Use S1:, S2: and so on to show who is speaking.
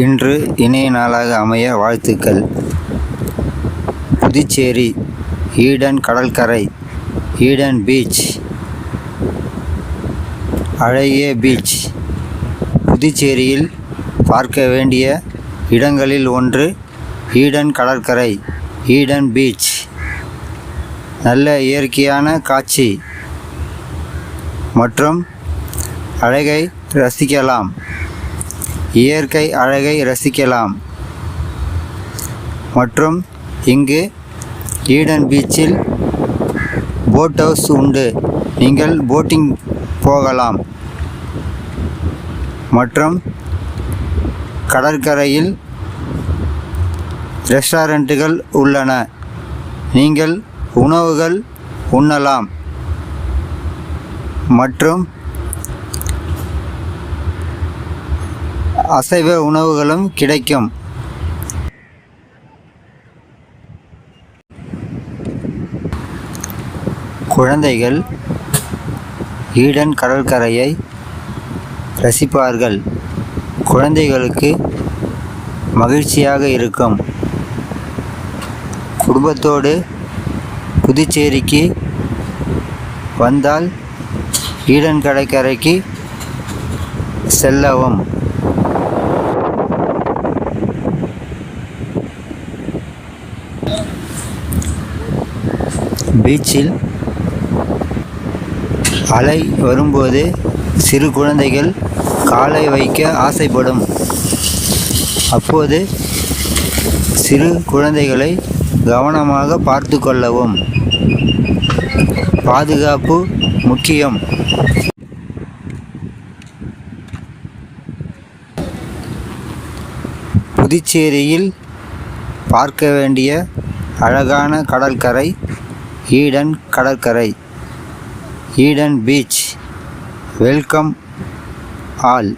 S1: இன்று இணைய நாளாக அமைய வாழ்த்துக்கள். புதுச்சேரி ஈடன் கடற்கரை, ஈடன் பீச், அழகிய பீச். புதுச்சேரியில் பார்க்க வேண்டிய இடங்களில் ஒன்று ஈடன் கடற்கரை, ஈடன் பீச். நல்ல இயற்கையான காட்சி மற்றும் அழகை ரசிக்கலாம். இயற்கை அழகை ரசிக்கலாம். மற்றும் இங்கு ஈடன் பீச்சில் போட் ஹவுஸ் உண்டு. நீங்கள் போட்டிங் போகலாம். மற்றும் கடற்கரையில் ரெஸ்டாரண்ட்டுகள் உள்ளன. நீங்கள் உணவுகள் உண்ணலாம். மற்றும் அசைவ உணவுகளும் கிடைக்கும். குழந்தைகள் ஈடன் கடற்கரையை ரசிப்பார்கள். குழந்தைகளுக்கு மகிழ்ச்சியாக இருக்கும். குடும்பத்தோடு புதுச்சேரிக்கு வந்தால் ஈடன் கடற்கரைக்கு செல்லவும். பீச்சில் அலை வரும்போது சிறு குழந்தைகள் காலை வைக்க ஆசைப்படும். அப்போது சிறு குழந்தைகளை கவனமாக பார்த்து கொள்ளவும். பாதுகாப்பு முக்கியம். புதுச்சேரியில் பார்க்க வேண்டிய அழகான கடற்கரை ஈடன் கடற்கரை, ஈடன் பீச். Welcome all.